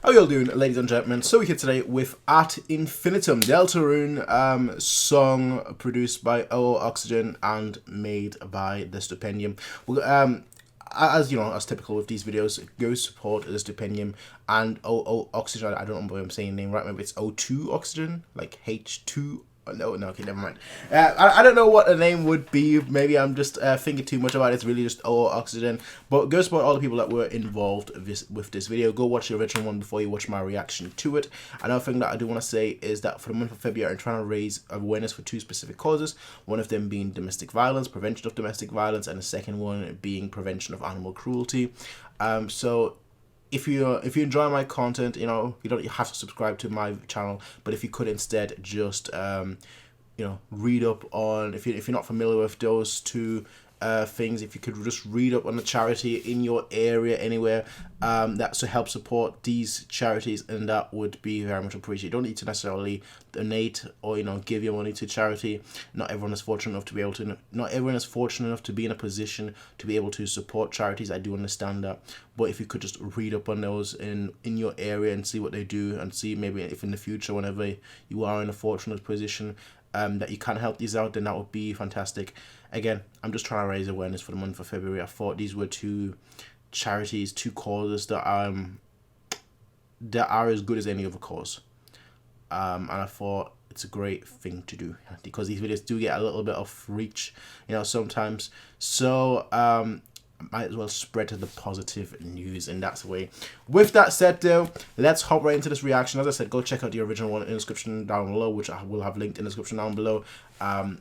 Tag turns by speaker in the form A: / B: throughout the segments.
A: How you all doing, ladies and gentlemen? So we're here today with At Infinitum, Deltarune song produced by Oxygen and made by the Stupendium. As you know, as typical with these videos, go support the Stupendium and Oxygen. I don't know if I'm saying the name right. Maybe it's O2 Oxygen, like H2. No, okay, never mind. I don't know what the name would be. Maybe I'm just thinking too much about it. It's really just Oxygen. But go support all the people that were involved with this video. Go watch the original one before you watch my reaction to it. Another thing that I do want to say is that for the month of February, I'm trying to raise awareness for two specific causes. One of them being domestic violence, prevention of domestic violence, and the second one being prevention of animal cruelty. So if you enjoy my content, you don't have to subscribe to my channel, but if you could instead just read up on, if you're not familiar with those two things, if you could just read up on the charity in your area anywhere that's to help support these charities, and that would be very much appreciated. You don't need to necessarily donate or give your money to charity. Not everyone is fortunate enough to be able to. Not everyone is fortunate enough to be in a position to be able to support charities. I do understand that, but if you could just read up on those in your area and see what they do, and see maybe if in the future, whenever you are in a fortunate position, that you can help these out, then that would be fantastic. Again, I'm just trying to raise awareness for the month of February. I thought these were two charities, two causes that are as good as any other cause. And I thought it's a great thing to do, because these videos do get a little bit of reach, sometimes. So might as well spread the positive news in that way. With that said, though, let's hop right into this reaction. As I said, go check out the original one in the description down below, which I will have linked in the description down below.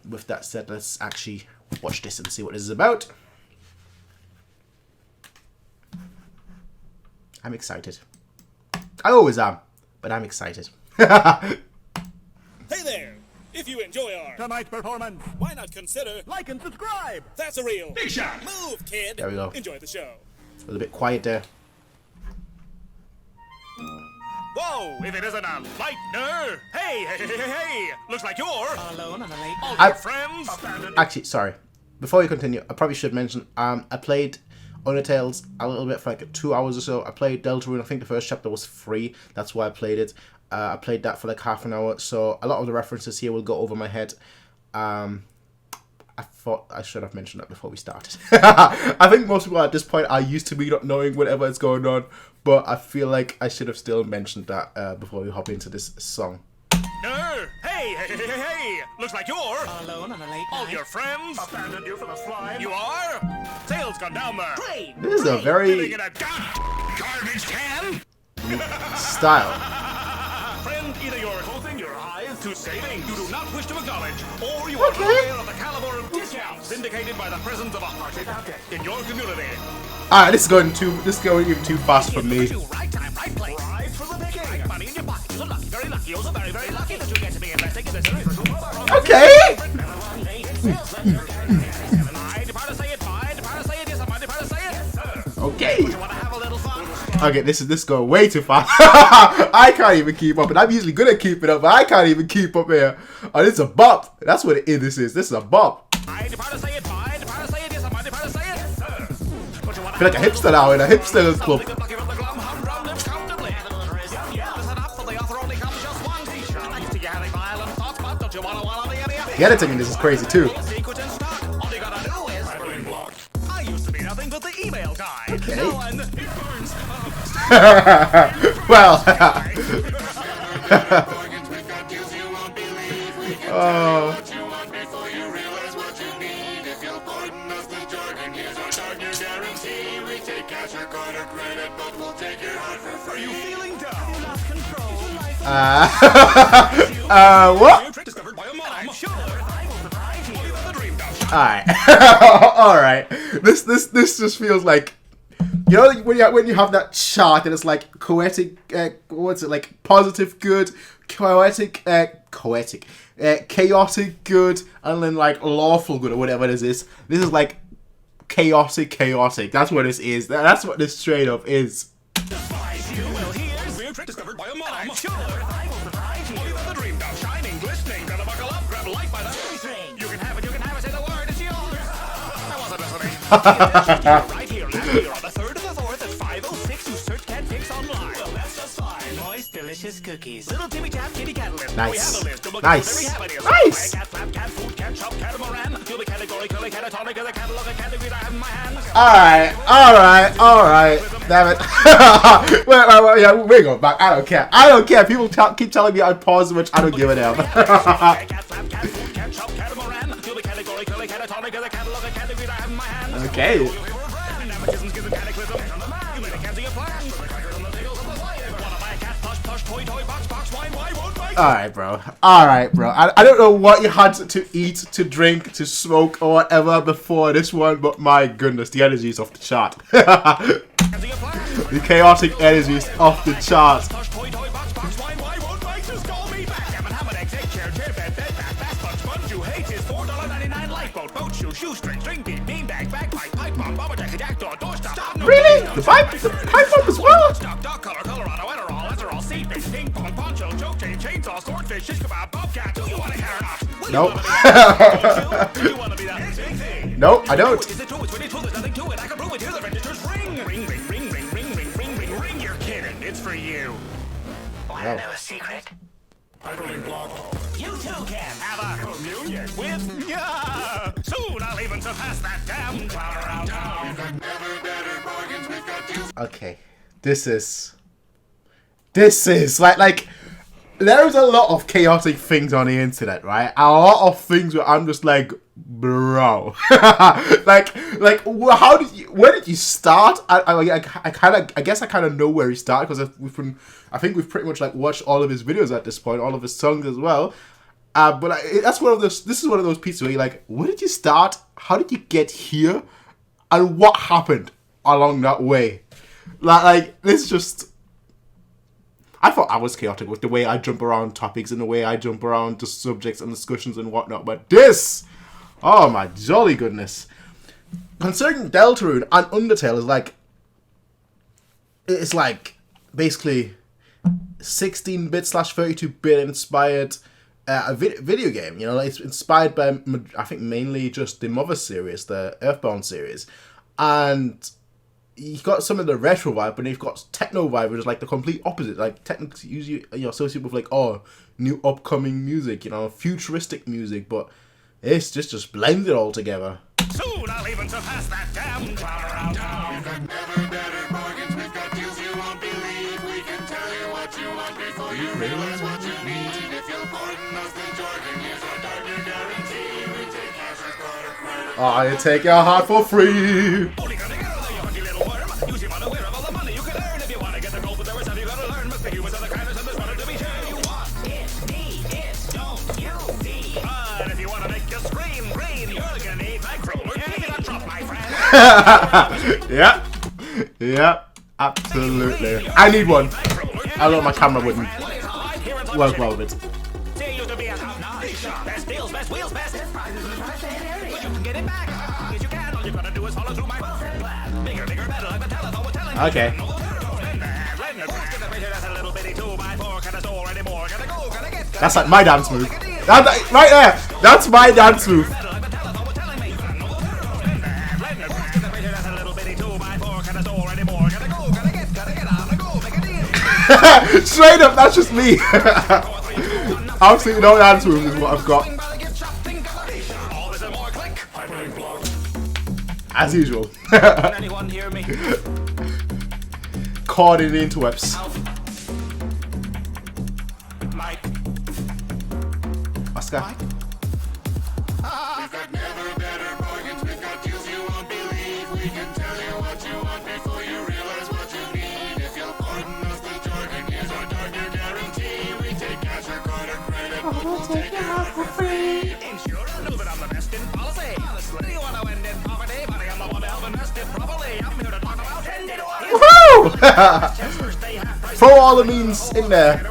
A: With that said, let's actually watch this and see what this is about. I'm excited. I always am, but I'm excited.
B: Hey there! If you enjoy our
C: tonight's performance,
B: why not consider
C: like and subscribe?
B: That's a real
C: Big shot.
B: Move, kid.
A: There we go.
B: Enjoy the show.
A: A little bit quiet there.
C: Whoa! If it isn't a lightner! Hey! Looks like you're
D: alone on a late
C: all
D: night.
C: your friends abandoned.
A: Actually, sorry. Before we continue, I probably should mention, I played Undertales a little bit for like 2 hours or so. I played Deltarune. I think the first chapter was free. That's why I played it. I played that for like half an hour, so a lot of the references here will go over my head. I thought I should have mentioned that before we started. I think most people at this point are used to me not knowing whatever is going on, but I feel like I should have still mentioned that before we hop into this song.
C: Hey! Looks like you're
D: alone on a late
C: all
D: night.
C: your friends abandoned you for the slime. You are? Sales gone down there.
D: Great.
A: This is a
C: Living
A: very
C: in a garbage can?
A: style.
C: Friend, either you're closing your eyes to saving you do not wish to acknowledge, or you are unaware of the caliber of discounts indicated by the presence of a hearted object in your community.
A: Alright, this is going even too fast for me.
C: Right time, right place. Right for the picking. Right money in your pocket. You're lucky, very lucky. Also very, very lucky that you get to be investing in this.
A: Okay. Okay.
C: You want to have a little fun?
A: Okay, this is going way too fast. I can't even keep up, and I'm usually good at keeping up, but I can't even keep up here. Oh, this is a bop. That's what it is. This is a bop. I feel like a hipster now in a hipster club. The editing in this is crazy too.
C: I used to be nothing but the email guy.
A: Okay.
C: No, and it burns.
A: Well. Oh.
C: Are you feeling down?
A: What?
C: Discovered by a mom. Sure.
A: Alright. Alright. This just feels like, when you have that chart and it's like poetic, what's it, like positive good, chaotic good, and then like lawful good or whatever this is. This is like chaotic. That's what this is. That's what this straight up is.
C: Well, here's weird trick discovered by a mom. I'm sure. The dream now shining, glistening. Gotta buckle up, grab a light by the string. You can have it, say the word, it's yours. I wasn't listening. Right here, on the 3rd of the 4th at 5:06, you search cat fix online. Well, that's just fine.
D: delicious cookies.
B: Little Timmy Tap, kitty catalyst.
A: Nice.
B: We have a list of look
A: Nice.
B: at every habit.
A: Nice.
B: Cat, flap, cat, food, cat, shop, catamaran. Feel the category, curly, catatonic, the catalog, a category I have in my hand.
A: Alright. Damn it. wait, yeah, we go back. I don't care. People keep telling me I pause so much. I don't give a damn.
B: Cat, flap, cat, food, cat, shop, catamaran. Feel the category, curly, catatonic, the catalog, a category I have in my hand.
A: Okay.
B: Nepotism, schism, cataclysm. You made a candy a flash. Wanna buy a cat, plush, plush, toy, box, wine, why won't buy?
A: Alright, bro. I don't know what you had to eat, to drink, to smoke, or whatever before this one, but my goodness, the energy is off the chart.
B: Candy a flash.
A: The chaotic energy is off the chart.
B: Plush, toy, box, wine, why won't buy? Just call me back. Ham, eggs, egg, chair, bed, bath, bug, sponge you hate is $4.99 lifeboat, boat shoe, shoestring, string bean, beanbag, bagpipe, pipe bomb, bobber jacket, jackdaw, doorstop.
A: Really? The pipe bomb as well?
B: Stop, dog color, Colorado, Adderall, seed base, ping pong, poncho, choke chain, chainsaw, swordfish, shish kebab, bobcat. Do you want a carrot?
A: Nope.
B: Do you want to be that big thing?
A: Nope, I don't.
B: Is it true? It's really true. There's nothing to it. I can prove it. Hear the registers ring, ring, ring, ring, ring, ring, ring, ring, ring, ring. You're kidding. It's for you.
D: Wanna know a secret? You too can
B: Have a communion with ya. Soon I'll even surpass that damn clown around town.
A: Okay. This is like there's a lot of chaotic things on the internet, right? A lot of things where I'm just like, bro, like where did you start? I guess I kind of know where he started because I think we've pretty much like watched all of his videos at this point, all of his songs as well. But that's one of those. This is one of those pieces where you're like, where did you start? How did you get here? And what happened along that way? Like this just. I thought I was chaotic with the way I jump around topics and the way I jump around to subjects and discussions and whatnot. But this, oh my jolly goodness. Concerning Deltarune and Undertale is like, it's like basically 16-bit / 32-bit inspired a video game. You know, it's inspired by, I think, mainly just the Mother series, the Earthbound series. And you've got some of the retro vibe, but you've got techno vibe, which is like the complete opposite. Like techno usually associated with like, oh, new upcoming music, you know, futuristic music, but it's just blended all together.
B: Soon I'll even surpass that damn clown around town. We've got never better bargains. We've got deals you won't believe. We can tell you what you want before you realize what you need. If you'll pardon us the jargon, here's our dark guarantee. We take cash or card or credit.
A: I take your heart for free. Yeah, absolutely. I need one. I thought my camera wouldn't work well with it. Okay. That's like my dance move. Right there. That's my dance move. Straight up, that's just me. Absolutely no dance moves is what I've got. As usual.
B: Anyone hear me?
A: Caught in the interwebs.
B: Mike.
A: Oscar.
B: We've got never better bargains. We've got deals you won't believe. We can tell you what you want before you realize what you need. If you'll pardon us the jargon, here's our darker guarantee. We take cash or card or credit. We'll take your heart for free. Insurer knows that I'm the best in policy. Honestly, do you want to end in poverty? Money, I'm the one to help invest it properly. I'm here to talk about 10 to 1.
A: Woohoo! Throw all the means in there.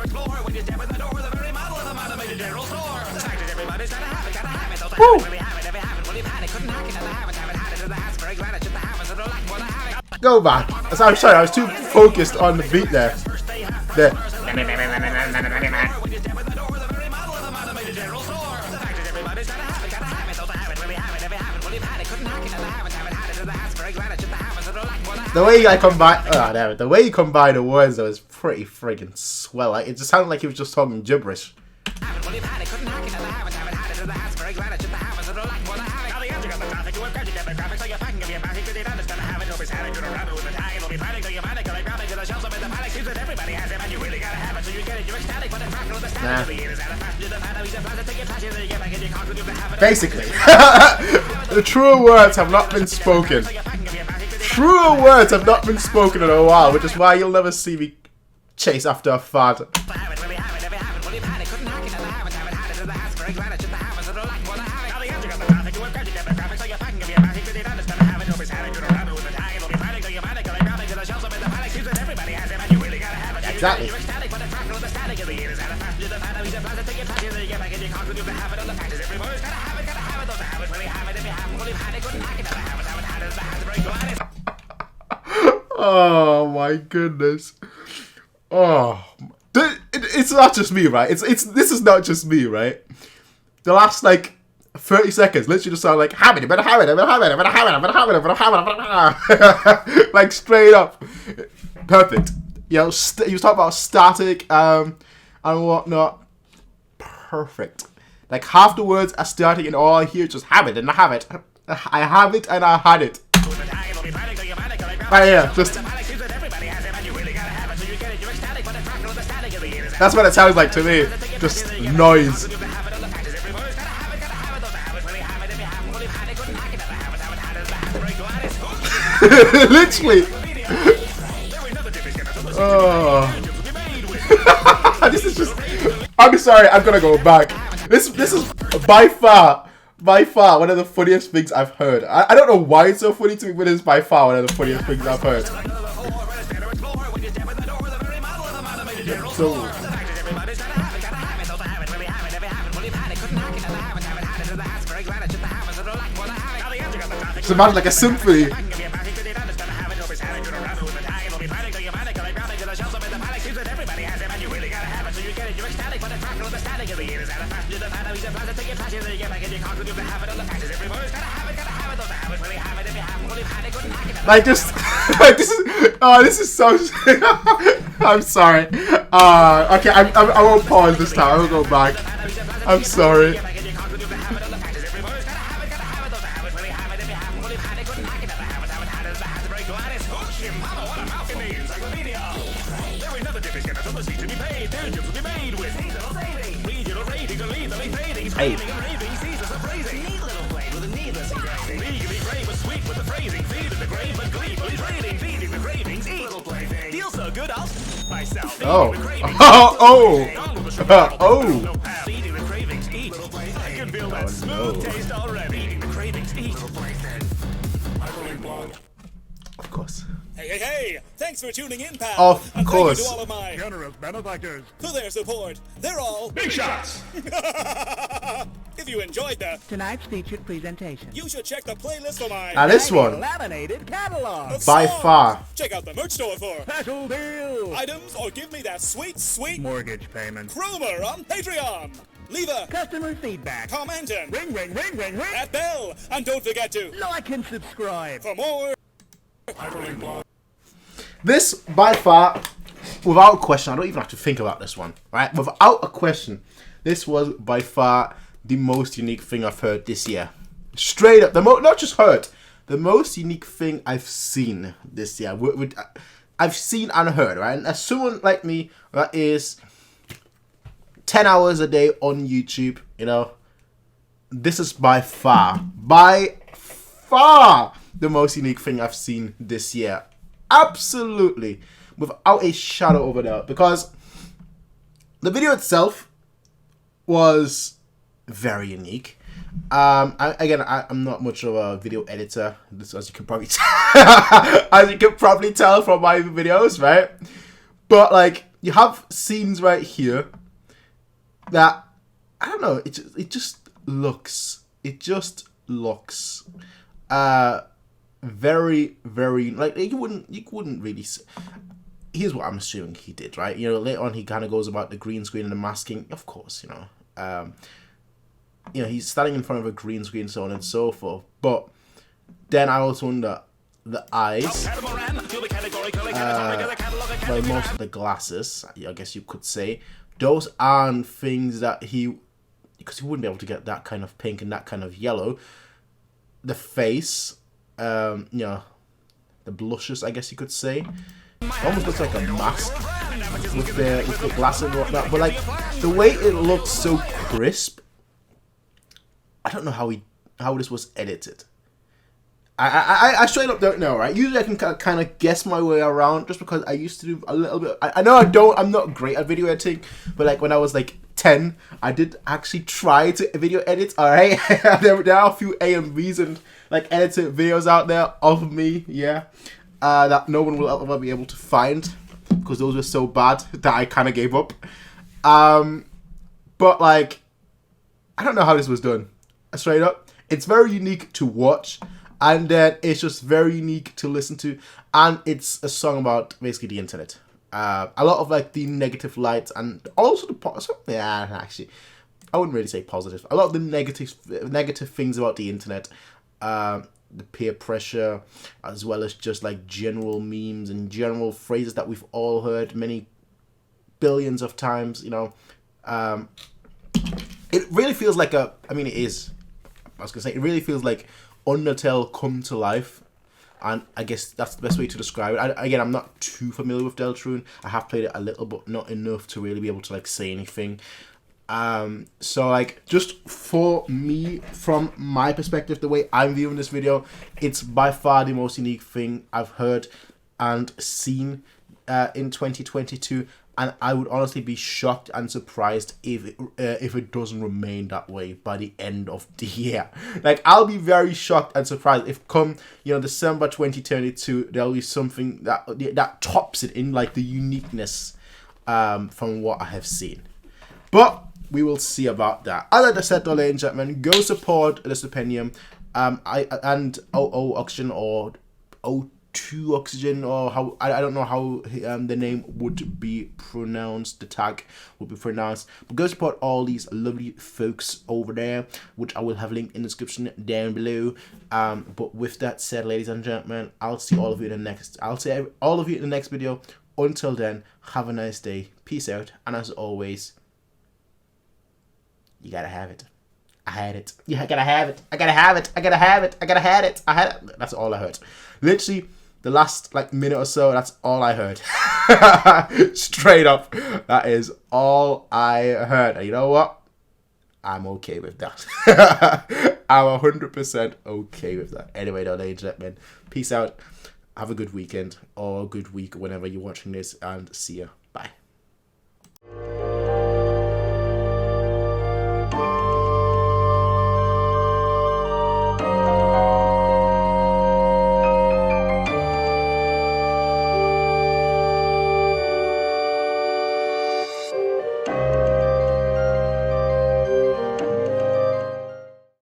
A: Woo! Go back. I'm sorry, I was too focused on the beat there. The way I combine, damn it, the way you combine the words though is pretty friggin' swell. Like, it just sounded like he was just talking gibberish. Nah. Basically, the truer words have not been spoken. Truer words have not been spoken in a while, which is why you'll never see me chase after a fad. Exactly. Oh my goodness. Oh, it's not just me, right? This is not just me, right? The last like 30 seconds literally just sound like have it, like straight up. Perfect. You know, he was talking about static and whatnot. Perfect. Like half the words are static and all I hear is just have it and I have it. I have it and I had it. Right here, just. That's what it sounds like to me. Just noise. Literally. Oh. This is just. I'm sorry. I'm gonna go back. This is by far one of the funniest things I've heard. I don't know why it's so funny to me, but it's by far one of the funniest things I've heard. So. Just imagine like a symphony. Like just, like this is so. I'm sorry. Okay, I won't pause this time. I will go back. I'm sorry. Hey. Oh. Oh. Oh. Of course.
C: Hey, thanks for tuning in, pal.
A: Of course.
C: Thank you to all of my
E: generous benefactors
C: for their support. They're all
E: big shots.
C: If you enjoyed
F: tonight's featured presentation,
C: you should check the playlist for my
A: Now this one,
F: laminated catalog
C: of
A: by
C: songs.
A: far.
C: Check out the merch store for
E: Special deal.
C: items or give me that sweet
E: Mortgage payment.
C: Cromer on Patreon. Leave a
F: customer feedback,
C: comment and
E: Ring, ring, ring, ring, ring.
C: that bell. And don't forget to
F: like and subscribe.
C: for more.
A: This, by far, without question, I don't even have to think about this one, right? Without a question, this was by far the most unique thing I've heard this year. Straight up, not just heard, the most unique thing I've seen this year. I've seen and heard, right? And as someone like me that is 10 hours a day on YouTube, you know, this is by far the most unique thing I've seen this year. Absolutely, without a shadow of a doubt, because the video itself was very unique. I'm not much of a video editor, as you can probably tell from my videos, right? But like, you have scenes right here that I don't know. It just looks very, very, like, you wouldn't really see. Here's what I'm assuming he did, right? You know, later on he kind of goes about the green screen and the masking. Of course, you know, he's standing in front of a green screen, so on and so forth. But then I also wonder, the eyes,
C: Catamaran, you'll be categorically
A: well, most of the glasses, I guess you could say, those aren't things that because he wouldn't be able to get that kind of pink and that kind of yellow. The face, you know, the blushes, I guess you could say, it almost looks like a mask with the glasses and whatnot. But like the way it looks so crisp, I don't know how this was edited. I straight up don't know, right? Usually I can kind of guess my way around just because I used to do a little bit. I know I'm not great at video editing, but like when I was like 10, I did actually try to video edit, alright? there are a few AMVs and like edited videos out there of me, yeah, that no one will ever be able to find because those were so bad that I kind of gave up. But like, I don't know how this was done. Straight up, it's very unique to watch. And then it's just very unique to listen to, and it's a song about basically the internet. A lot of like the negative lights, and also the positive. Yeah, actually, I wouldn't really say positive. A lot of the negative things about the internet, the peer pressure, as well as just like general memes and general phrases that we've all heard many billions of times. You know, it really feels like it is. I was gonna say it really feels like Undertale come to life, and I guess that's the best way to describe it. Again, I'm not too familiar with Deltarune. I have played it a little, but not enough to really be able to like say anything. So like, just for me, from my perspective, the way I'm viewing this video, it's by far the most unique thing I've heard and seen in 2022. And I would honestly be shocked and surprised if it doesn't remain that way by the end of the year. Like, I'll be very shocked and surprised if come, December 2022, there'll be something that tops it in, like, the uniqueness from what I have seen. But we will see about that. As I said, ladies and gentlemen, go support the Stupendium and Oxygen or O2 Oxygen, or how I don't know how the name would be pronounced, the tag would be pronounced, but go support all these lovely folks over there, which I will have linked in the description down below. But with that said, ladies and gentlemen, I'll see all of you in the next video. Until then, have a nice day, peace out, and as always, you gotta have it. I had it. Yeah, I gotta have it. I gotta have it. I gotta have it. I gotta have it. I had it. That's all I heard. Literally, the last minute or so, that's all I heard. Straight up, that is all I heard. And you know what? I'm okay with that. I'm 100% okay with that. Anyway, though, ladies and gentlemen, peace out. Have a good weekend or a good week whenever you're watching this, and see ya. Bye.